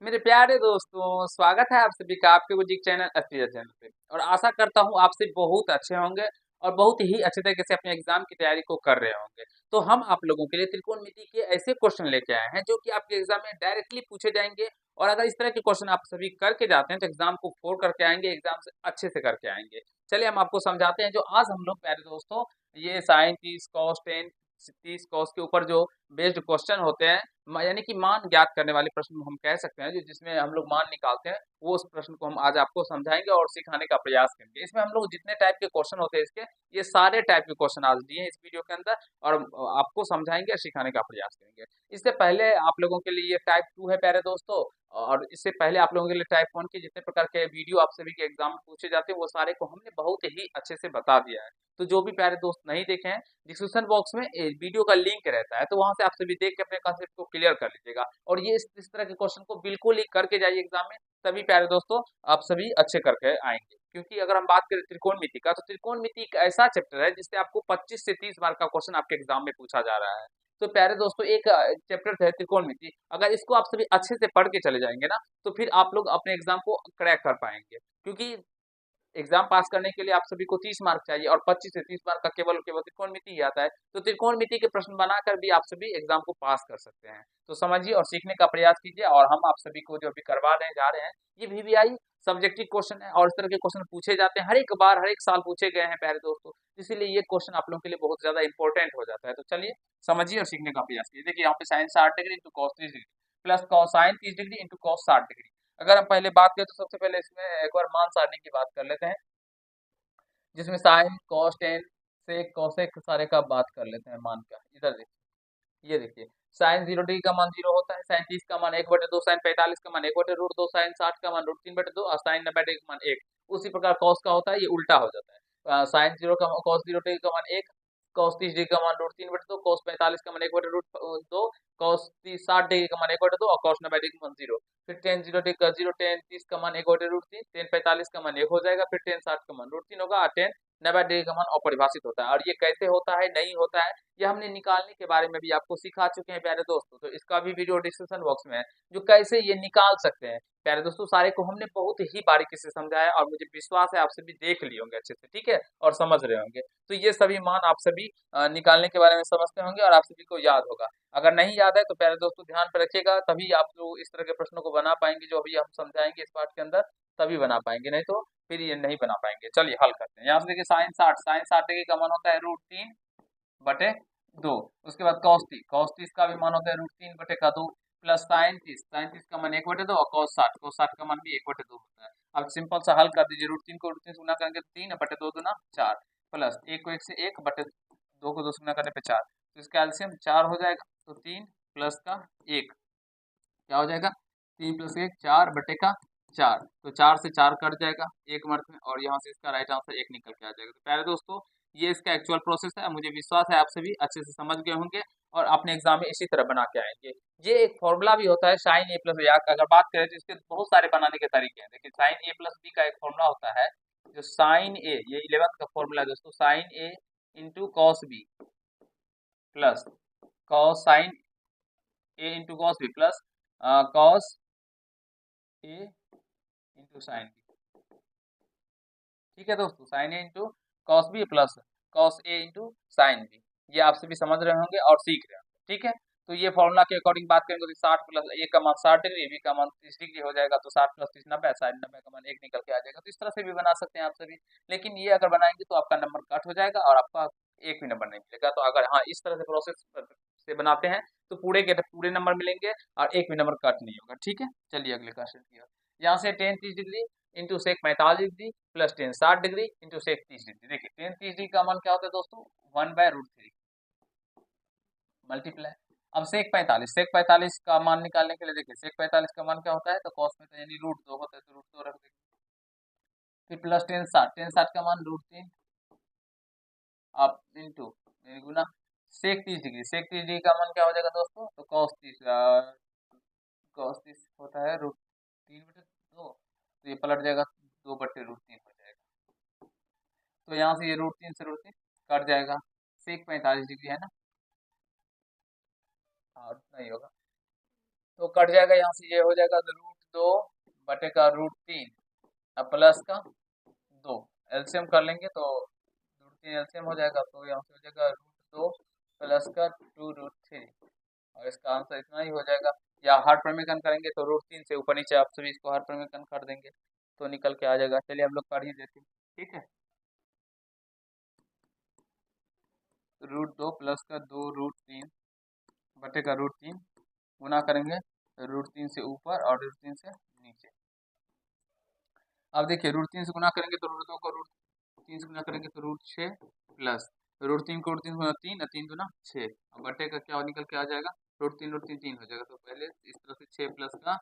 मेरे प्यारे दोस्तों, स्वागत है आप सभी का आपके बुजुर्ग चैनल अस्ट्रिया चैनल पे। और आशा करता हूँ आप सभी बहुत अच्छे होंगे और बहुत ही अच्छे तरीके से अपने एग्जाम की तैयारी को कर रहे होंगे। तो हम आप लोगों के लिए त्रिकोणमिति के ऐसे क्वेश्चन लेके आए हैं जो कि आपके एग्जाम में डायरेक्टली पूछे जाएंगे। और अगर इस तरह के क्वेश्चन आप सभी करके जाते हैं तो एग्जाम को फोड़ करके आएंगे, एग्जाम से अच्छे से करके आएंगे। चलिए हम आपको समझाते हैं। जो आज हम लोग प्यारे दोस्तों ये साइन 30 कॉस 10 30 कॉस के ऊपर जो बेस्ड क्वेश्चन होते हैं, यानी कि मान ज्ञात करने वाले प्रश्न हम कह सकते हैं, जो जिसमें हम लोग मान निकालते हैं, वो उस प्रश्न को हम आज आपको समझाएंगे और सिखाने का प्रयास करेंगे। इसमें हम लोग जितने टाइप के क्वेश्चन होते हैं इसके, ये सारे टाइप के क्वेश्चन आज दिए हैं इस वीडियो के अंदर, और आपको समझाएंगे और सिखाने का प्रयास करेंगे। इससे पहले आप लोगों के लिए ये टाइप 2 है प्यारे दोस्तों, और इससे पहले आप लोगों के लिए टाइप 1 के जितने प्रकार के वीडियो आप सभी के एग्जाम में पूछे जाते हैं, वो सारे को हमने बहुत ही अच्छे से बता दिया है। तो जो भी प्यारे दोस्त नहीं देखे हैं, डिस्क्रिप्शन बॉक्स में वीडियो का लिंक रहता है, तो वहां से आप सभी देख के अपने कॉन्सेप्ट को क्लियर कर लीजिएगा। और ये इस तरह के क्वेश्चन को बिल्कुल ही करके जाइए एग्जाम में, तभी प्यारे दोस्तों आप सभी अच्छे करके आएंगे। क्योंकि अगर हम बात करें त्रिकोणमिति का, तो त्रिकोणमिति एक ऐसा चैप्टर है जिससे आपको 25 से 30 मार्क का क्वेश्चन आपके एग्जाम में पूछा जा रहा है। तो प्यारे दोस्तों एक चैप्टर है त्रिकोणमिति, अगर इसको आप सभी अच्छे से पढ़ के चले जाएंगे ना, तो फिर आप लोग अपने एग्जाम को क्रैक कर पाएंगे। क्योंकि एग्जाम पास करने के लिए आप सभी को 30 मार्क चाहिए, और 25 से 30 मार्क का केवल केवल त्रिकोणमिति ही आता है। तो त्रिकोणमिति के प्रश्न बनाकर भी आप सभी एग्जाम को पास कर सकते हैं। तो समझिए और सीखने का प्रयास कीजिए। और हम आप सभी को जो अभी करवा रहे जा रहे हैं, ये वीवीआई सब्जेक्टिव क्वेश्चन है, और इस तरह के क्वेश्चन पूछे जाते हैं, हर एक बार हर एक साल पूछे गए हैं प्यारे दोस्तों। इसीलिए ये क्वेश्चन आप लोगों के लिए बहुत ज्यादा इंपॉर्टेंट हो जाता है। तो चलिए समझिए और सीखने का प्रयास कीजिए। देखिए यहाँ पे sine 60 degree into cos 30 degree plus cos sine 30 degree into cos 60 degree. अगर हम पहले बात करें तो सबसे पहले इसमें एक बार मान सारणी की बात कर लेते हैं, जिसमें साइन कॉस टेन से कोसेक सारे का बात कर लेते हैं मान का। इधर देखिए, ये देखिए साइन 0 डिग्री का मान 0 होता है, साइन 30 का मान 1/2, साइन 45 का मान 1/√2, साइन 60 का मान √3/2 और साइन 90 डिग्री का मान 1। उसी प्रकार कॉस का होता है, ये उल्टा हो जाता है। साइन 0 का कॉस 0 डिग्री का मान 1, कॉस 30 डिग्री का मान √3/2, कॉस 45 का मान 1/√2, कॉस 60 डिग्री का मान 1/2 और कॉस 90 डिग्री का मान 0। फिर टेन 0 डिग्री का 0, टेन 30 का मान 1/√3, टेन 45 का मान 1 हो जाएगा, फिर टेन 60 का मान √3 होगा, और टेन 90 डिग्री का मान अपरिभाषित होता है। और ये कैसे होता है, नहीं होता है, ये हमने निकालने के बारे में भी आपको सिखा चुके हैं प्यारे दोस्तों। तो इसका भी वीडियो डिस्क्रिप्शन बॉक्स में है, जो कैसे ये निकाल सकते हैं। प्यारे दोस्तों सारे को हमने बहुत ही बारीकी से समझाया, और मुझे विश्वास है आप सभी देख लिए होंगे अच्छे से, ठीक है, और समझ रहे होंगे। तो ये सभी मान आप सभी निकालने के बारे में समझते होंगे, और आप सभी को याद होगा। अगर नहीं याद है तो प्यारे दोस्तों ध्यान पे रखिएगा, तभी आप लोग इस तरह के प्रश्नों को बना पाएंगे जो अभी हम समझाएंगे इस पार्ट के अंदर, तभी बना पाएंगे, नहीं तो फिर ये नहीं बना पाएंगे। चलिए हल करते हैं। यहाँ से देखिए साइन 60 डिग्री का मान होता है √3/2। उसके बाद कॉस 30 का भी मान होता है √3/2 प्लस साइन 30 का मान 1/2 और कॉस 60 का मान भी 1/2 होता है। अब सिंपल सा हल कर दीजिए। √3 को √3 से गुना करेंगे तो 3/2 दूना 4, प्लस 1 को 1 से 1/2 को 2 से गुना करने पे 4, तो इसका एलसीएम 4 हो जाएगा। तो 3 प्लस का 1 क्या हो जाएगा, 3 प्लस 1 4/4, तो 4 से 4 कट जाएगा एक मार्क में, और यहाँ से इसका राइट आंसर 1 निकल के आ जाएगा। तो प्यारे दोस्तों ये इसका एक्चुअल प्रोसेस है, मुझे विश्वास है आप सभी अच्छे से समझ गए होंगे और अपने एग्जाम में इसी तरह बना के आएंगे। ये एक फॉर्मूला भी होता है साइन ए प्लस या, अगर बात करें तो इसके बहुत सारे बनाने के तरीके हैं। देखिए साइन ए प्लस बी का एक फॉर्मूला होता है, जो साइन ए, ये 11th का फॉर्मूला है दोस्तों, sine A into cos B plus cos sine A into cos B plus cos A into sine B. ठीक है दोस्तों, sine A into cos B plus cos A into sine B, ये आप सभी समझ रहे होंगे और सीख रहे होंगे, ठीक है। तो ये फॉर्मूला के अकॉर्डिंग बात करेंगे तो 60 प्लस ए का मान 60 डिग्री, बी का मान 30 डिग्री हो जाएगा, तो 60 प्लस 30 90, साइन 90 का मान 1 निकल के आ जाएगा। तो इस तरह से भी बना सकते हैं आप सभी, लेकिन ये अगर बनाएंगे तो आपका नंबर कट हो जाएगा और आपका एक भी नंबर नहीं मिलेगा। तो अगर हाँ इस तरह से प्रोसेस से बनाते हैं तो पूरे के पूरे नंबर मिलेंगे और एक भी नंबर कट नहीं होगा, ठीक है। चलिए अगले क्वेश्चन की ओर। यहाँ से tan 30 degree into sec 45 degree plus tan 60 degree into sec 30 degree. देखिए टेन 30 डिग्री का मान क्या होता है दोस्तों, 1/√3 मल्टीप्लाई। अब सेक 45 का मान निकालने के लिए देखिए सेक 45 का मान क्या होता है, तो कॉस में तो यानी √2 होता है, तो √2 रख देंगे। फिर प्लस टेन 60 का मान √3 आप इंटू गुना सेक 30 डिग्री का मान क्या हो जाएगा दोस्तों, तो कॉस 30 होता है √3/2, तो ये पलट जाएगा 2/√3 हो जाएगा। तो यहाँ से ये √3 से √3 कट जाएगा, सेक 45 डिग्री है ना, और नहीं होगा तो कट जाएगा, यहाँ से ये हो जाएगा 2 बटे का √3 अब प्लस का 2 एलसीएम कर लेंगे तो √3 एलसीएम हो जाएगा, तो यहाँ से हो जाएगा √2 प्लस का 2√3 और इसका आंसर इतना ही हो जाएगा। या हर परिमेकन करेंगे तो √3 से ऊपर नीचे आप सभी इसको हर परिमेकन कर देंगे तो निकल के आ जाएगा। चलिए हम लोग कर ही देते हैं, ठीक है। √2 प्लस का 2√3 बटे का √3 गुना करेंगे √3 से ऊपर और √3 से नीचे। अब देखिए √3 से गुना करेंगे तो √2 को √3 से गुना करेंगे तो √6 प्लस √3 को √3 गुना 3 और 3 गुना 6 और बटे का क्या निकल के आ जाएगा √3 3 हो जाएगा। तो पहले इस तरह से 6 प्लस का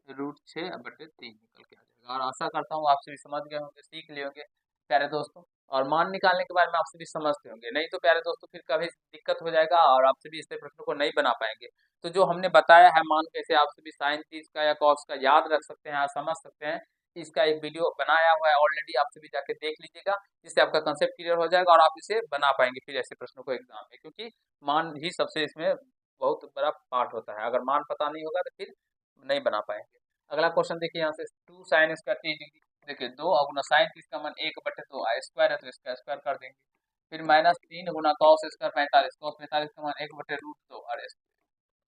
√6 बटे 3 निकल के आ जाएगा। और आशा करता हूँ आप सभी समझ गए होंगे, सीख लिए होंगे प्यारे दोस्तों। और मान निकालने के बारे में आप सभी समझते होंगे, नहीं तो प्यारे दोस्तों फिर कभी दिक्कत हो जाएगा और आप सभी इस प्रश्न को नहीं बना पाएंगे। तो जो हमने बताया है मान कैसे आप सभी साइन 30 का या कॉस का याद रख सकते हैं, समझ सकते हैं, इसका एक वीडियो बनाया हुआ है ऑलरेडी, आप सभी जाके देख लीजिएगा, जिससे आपका कंसेप्ट क्लियर हो जाएगा और आप इसे बना पाएंगे फिर ऐसे प्रश्नों को एग्जाम में, क्योंकि मान ही सबसे इसमें बहुत बड़ा पार्ट होता है। अगर मान पता नहीं होगा तो फिर नहीं बना पाएंगे। अगला क्वेश्चन देखिए यहाँ से 2 sin स्क्वायर 30 डिग्री, देखिए 2 गुना साइन 30 का मान 1/2 स्क्वायर है तो इसका स्क्वायर कर देंगे। फिर -3 गुना कॉस स्क्वायर 45, कॉस 45 का मान 1/√2 और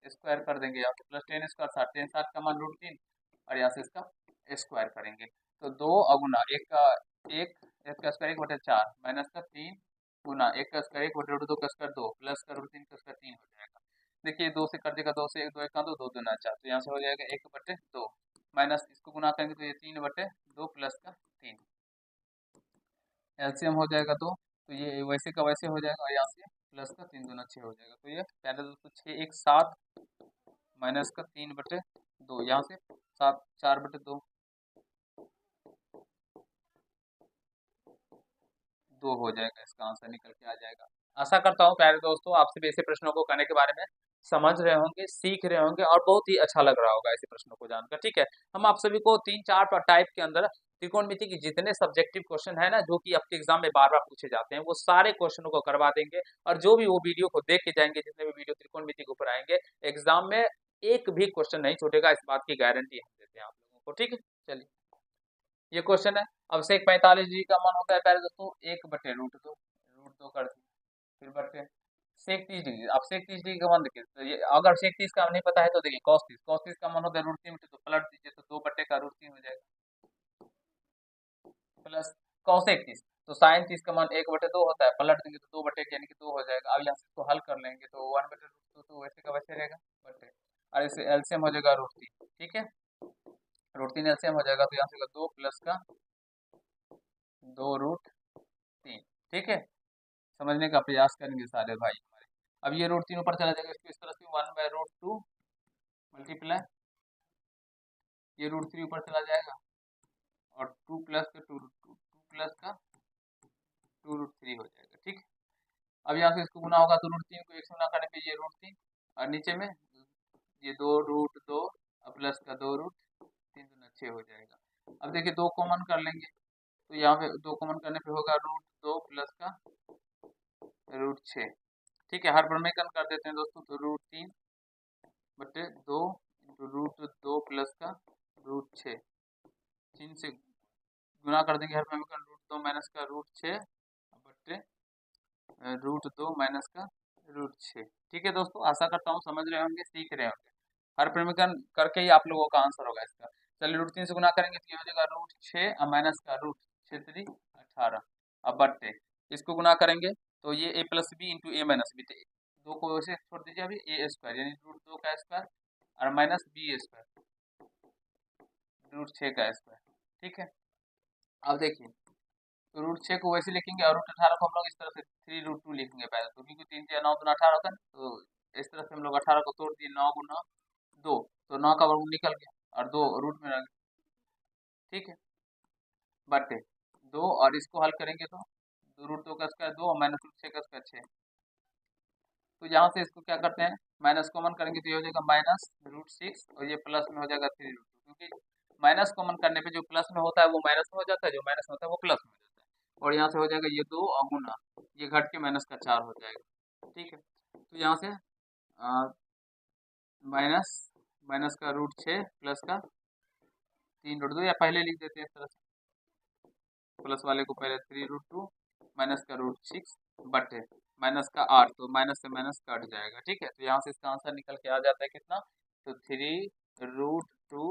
स्क्वायर कर देंगे। यहाँ पे प्लस 10 स्क्वायर 60, 10 60 का मान √3 और यहाँ से इसका स्क्वायर करेंगे तो 2 गुना एक का स्क्वायर 1/4 माइनस का 3 गुना एक का स्क्वायर 1/√2 का स्क्वायर 2 प्लस का √3 का स्क्वायर 3 हो जाएगा। देखिए 2 से कर देगा 2 से 1 2 1 का 2 2 2 4 तो यहाँ से हो जाएगा 1/2 माइनस इसको गुना करेंगे तो ये 3/2 प्लस का 3 एलसीएम हो जाएगा 2 तो ये वैसे का वैसे हो जाएगा और यहाँ से प्लस का 3 दूना 6 हो जाएगा। तो ये पहले दोस्तों 6 1 7 माइनस का 3/2 यहाँ से 7 4/2 2 हो जाएगा, इसका आंसर निकल के आ जाएगा। आशा करता हूँ प्यारे दोस्तों आप सभी ऐसे प्रश्नों को करने के बारे में समझ रहे होंगे, सीख रहे होंगे और बहुत ही अच्छा लग रहा होगा ऐसे प्रश्नों को जानकर, ठीक है। हम आप सभी को 3-4 टाइप के अंदर त्रिकोणमिति की जितने सब्जेक्टिव क्वेश्चन है ना, जो कि आपके एग्जाम में बार बार पूछे जाते हैं, वो सारे क्वेश्चनों को करवा देंगे। और जो भी वो वीडियो को देख के जाएंगे, जितने भी वीडियो त्रिकोणमिति के ऊपर आएंगे, एग्जाम में एक भी क्वेश्चन नहीं छूटेगा, इस बात की गारंटी हम देते हैं आप लोगों को, ठीक है। चलिए ये क्वेश्चन है, अब सेक 45 डिग्री का मान होता है पहले दोस्तों 1/√2 कर दिए, फिर बटे सेक 30 डिग्री। अब सेक 30 डिग्री का मान देखिए, तो ये अगर सेक 30 का नहीं पता है तो देखिए कॉस 30 का मान होता है √3 तो पलट दीजिए तो 2 बटे का √3 हो जाएगा प्लस कॉसेक 30 तो साइन 30 का मान 1/2 होता है, पलट देंगे तो 2 बटे यानी कि 2 हो जाएगा। अब यहाँ से इसको हल कर लेंगे तो 1/√2 तो वैसे का वैसे रहेगा बटे और इसे एलसीएम हो जाएगा √3, ठीक है। √3 एलसीएम हो जाएगा तो यहाँ से 2 प्लस का 2√3, ठीक है। समझने का प्रयास करेंगे सारे भाई हमारे। अब ये √3 ऊपर चला जाएगा, इसको इस तरह से 1/√2 मल्टीप्लाई ये √3 ऊपर चला जाएगा और 2 प्लस का 2√3 हो जाएगा, ठीक। अब यहाँ से इसको गुना होगा तो √3 को 1 से गुना करने पे ये √3 और नीचे में ये 2√2 प्लस का 2√3 दूना 6 हो जाएगा। अब देखिए 2 कॉमन कर लेंगे तो यहाँ पे 2 कॉमन करने पे होगा √2 प्लस का √6, ठीक है। हर परिमेकन कर देते हैं दोस्तों तो √3 बटे 2 √2 प्लस का √6 3 से गुना कर देंगे हर परिमेकन √2 माइनस का √6 बटे √2 माइनस का √6, ठीक है दोस्तों। आशा करता हूँ समझ रहे होंगे, सीख रहे होंगे, हर परिमेकन करके ही आप लोगों का आंसर होगा इसका। चलिए √3 से गुना करेंगे तो ये हो जाएगा √6 और माइनस का √6 18 अब बट्टे इसको गुना करेंगे तो ये a plus B into A minus B, 2 को वैसे छोड़ दीजिए अभी a स्क्वायर यानी √2 का स्क्वायर और माइनस बी स्क्वायर √6 का स्क्वायर, ठीक है। अब देखिए तो √6 को वैसे लिखेंगे और √18 को हम लोग इस तरह से 3√2 लिखेंगे पहले तो, क्योंकि 3 से 9 दूना 18 होता है तो इस तरह से हम लोग 18 को तोड़ दिए 9 गुना 2 तो 9 का वर्गमूल निकल गया और 2 रूट में रह गया, ठीक है। बटे 2 और इसको हल करेंगे तो 2√2 का स्क्वायर 2 और माइनस √6 का स्क्वायर 6, तो यहाँ से इसको क्या करते हैं माइनस कॉमन करेंगे तो ये हो जाएगा -√6 और ये प्लस में हो जाएगा 3√2, क्योंकि माइनस कॉमन करने पे जो प्लस में होता है वो माइनस में हो जाता है, जो माइनस में होता है वो प्लस में हो जाता है। और यहाँ से हो जाएगा ये 2 और गुना ये घट के माइनस का 4 हो जाएगा, ठीक है। तो यहाँ से माइनस माइनस का √6 प्लस का 3√2 या पहले लिख देते हैं इस तरह से, प्लस वाले को पहले 3√2 माइनस का √6 बटे माइनस का 8, तो माइनस से माइनस कट जाएगा। ठीक है, तो यहाँ से इसका आंसर निकल के आ जाता है कितना, तो 3√2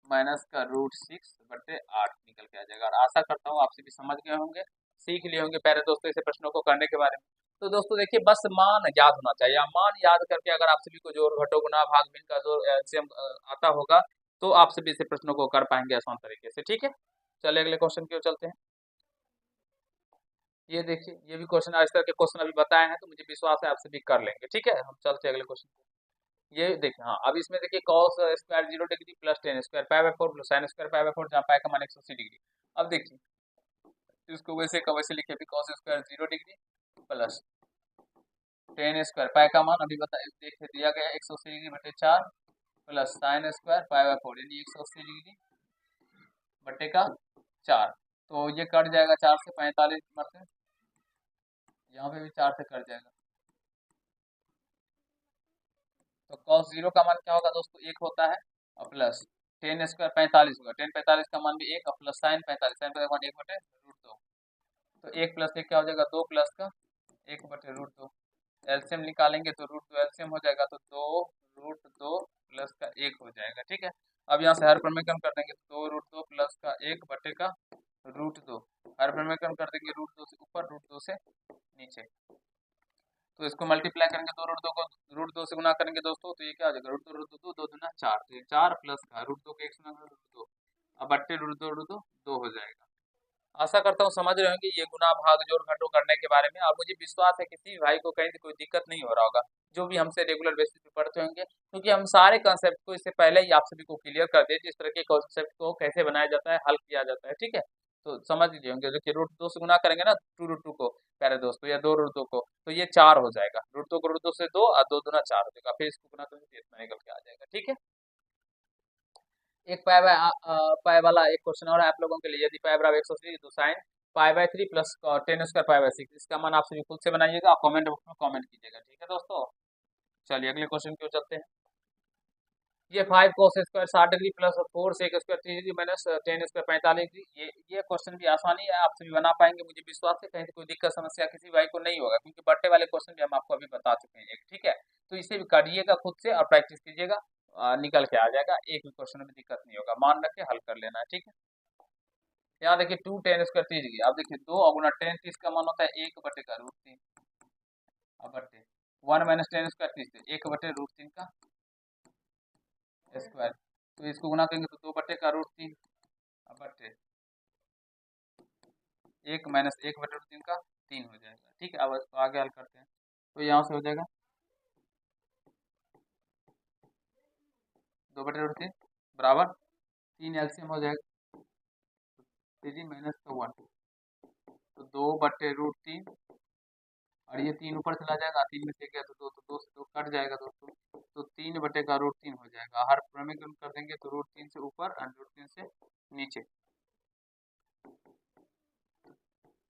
माइनस का √6 बटे 8 निकल के आ जाएगा। और आशा करता हूँ आपसे भी समझ गए होंगे, सीख लिए होंगे प्यारे दोस्तों ऐसे प्रश्नों को करने के बारे में। तो दोस्तों देखिए, बस मान याद होना चाहिए, मान याद करके अगर आप सभी को जोड़ घटाव गुणा भाग भिन्न का जो एलसीएम आता होगा, तो आप सभी ऐसे प्रश्नों को कर पाएंगे आसान तरीके से। ठीक है, चलिए अगले क्वेश्चन की ओर चलते हैं। ये देखिए, ये भी क्वेश्चन इस तरह के क्वेश्चन अभी बताए हैं, तो मुझे विश्वास है आप सभी कर लेंगे। ठीक है, हम चलते हैं अगले क्वेश्चन पे। ये देखिए, हाँ अब इसमें देखिए cos square 0 degree plus ten square pi by 4 plus sine square pi by 4, जहाँ पाई का मान 180 डिग्री। अब देखिए, इसको वैसे का वैसे लिखे, अभी cos square 0 degree plus ten square pi का मान अभी बता देखिए दिया गया 180 डिग्री बटे 4 plus sine square pi by 4, यानी 180 डिग्री बटे का 4। तो ये कट जाएगा 4 से 45 मरते, यहाँ पे भी 4 से कट जाएगा। तो cos 0 का मान क्या होगा दोस्तों, 1 होता है, और प्लस टेन स्क्वायर 45 होगा, टेन 45 का मान भी 1, और प्लस साइन 45, साइन 45 का मान 1 बटे √2। तो 1 प्लस 1 क्या हो जाएगा, 2 प्लस का 1 बटे √2। एलसीएम निकालेंगे तो √2 एलसीएम हो जाएगा, तो 2√2 प्लस का 1 हो जाएगा। ठीक है, अब यहाँ से हर क्रमीकरण कर देंगे, तो 2√2 प्लस का 1 बटे का √2, हर क्रमीकरण कर देंगे, √2 से ऊपर √2 से नीचे। तो इसको मल्टीप्लाई करेंगे, दो रूट दो को रूट 2 से गुना करेंगे दोस्तों, तो ये क्या हो जाएगा, √2 2 दूना 4, तो ये 4 प्लस का √2 के 1 से गुना √2, अब बट्टे √2 2 हो जाएगा। आशा करता हूँ समझ रहे होंगे ये गुना भाग जोड़ घटाव करने के बारे में। और मुझे विश्वास है किसी भी भाई को कहीं से कोई दिक्कत नहीं हो रहा होगा, जो भी हमसे रेगुलर बेसिस पे पढ़ते होंगे, क्योंकि हम सारे कंसेप्ट को इससे पहले ही आप सभी को क्लियर कर दिए, जिस तरह के कंसेप्ट को कैसे बनाया जाता है, हल किया जाता है। ठीक है, तो समझ लीजिए होंगे, जो कि √2 से गुना करेंगे ना, 2√2 को प्यारे दोस्तों, या 2√2 को, तो ये 4 हो जाएगा। √2 को √2 से 2 और 2 दूना 4 हो जाएगा, फिर इसको गुना करेंगे तो इतना निकल के आ जाएगा। ठीक है, एक पाई वाला एक क्वेश्चन और है आप लोगों के लिए। यदि पाई बराबर 180 तो sine pi by 3 plus ten square pi by 6, इसका मान आप सभी खुद से बनाइएगा, आप कमेंट बॉक्स में कमेंट कीजिएगा। ठीक है दोस्तों, चलिए अगले क्वेश्चन की ओर चलते हैं। ये 5 cos square 60 degree plus 4 sec square 3 degree minus tan square 45 degree. ये क्वेश्चन भी आसानी है, आप सभी बना पाएंगे, मुझे विश्वास है कहीं से कोई दिक्कत समस्या किसी भाई को नहीं होगा, क्योंकि बट्टे वाले क्वेश्चन भी हम आपको अभी बता चुके हैं। ठीक है, तो इसे भी करिएगा खुद से और प्रैक्टिस कीजिएगा, निकल के आ जाएगा, एक भी क्वेश्चन में दिक्कत नहीं होगा, मान रख के हल कर लेना है। ठीक है, यहाँ देखिए 2 टेन स्क्वायर 30 डिग्री, अब देखिए 2 और गुना टेन 30 का मान होता है 1 बटे का √3, अब बटे 1 माइनस टेन स्क्वायर 30, 1 बटे √3 का स्क्वायर, तो इसको गुना करेंगे तो 2 बटे का √3, अब बटे 1 माइनस 1 बटे √3 का 3 हो जाएगा। ठीक है, अब इसको आगे हल करते हैं, तो यहाँ से हो जाएगा 2 बटे √3 बराबर 3, एलसीएम हो जाएगा 3 माइनस का 1, तो 2 बटे √3, और ये 3 ऊपर चला जाएगा, 3 में से गया तो 2, तो 2 से 2 कट जाएगा दोस्तों, तो 3 बटे का √3 हो जाएगा। हर समीकरण कर देंगे तो √3 से ऊपर और √3 से नीचे,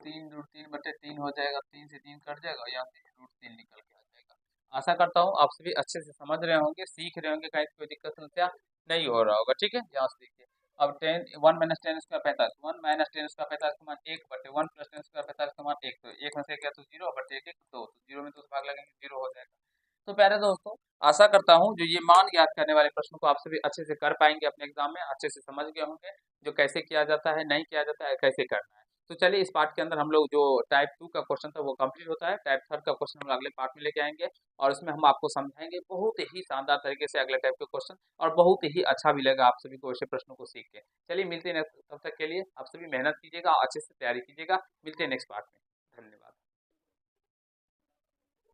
3 बटे 3 हो जाएगा, 3 से 3 कट जाएगा, यहाँ से √3 निकल के आ जाएगा। आशा करता हूँ आप सभी अच्छे से समझ रहे होंगे, सीख रहे होंगे, कहीं कोई दिक्कत समस्या नहीं हो रहा होगा। ठीक है, यहाँ से देखिए, अब 1 minus tan square 45, 1 minus tan square 45 का मान 1 बटे 1 प्लस टेन स्क्वायर 45 का मान 1, तो 1 में से क्या, तो 0 बटे 1 2, तो 0 में 2 से भाग लगेंगे 0 हो जाएगा। तो प्यारे दोस्तों, आशा करता हूँ जो ये मान याद करने वाले प्रश्नों को आप सभी अच्छे से कर पाएंगे, अपने एग्जाम में अच्छे से समझ गए होंगे, जो कैसे किया जाता है, नहीं किया जाता है, कैसे करना है। तो चलिए इस पार्ट के अंदर हम लोग जो टाइप 2 का क्वेश्चन था वो कंप्लीट होता है, टाइप 3 का क्वेश्चन हम अगले पार्ट में लेके आएंगे, और उसमें हम आपको समझाएंगे बहुत ही शानदार तरीके से अगले टाइप के क्वेश्चन, और बहुत ही अच्छा भी लगेगा आप सभी को ऐसे प्रश्नों को सीख के। चलिए मिलते हैं तब तक के लिए आप सभी मेहनत कीजिएगा, अच्छे से तैयारी कीजिएगा, मिलते हैं नेक्स्ट पार्ट में।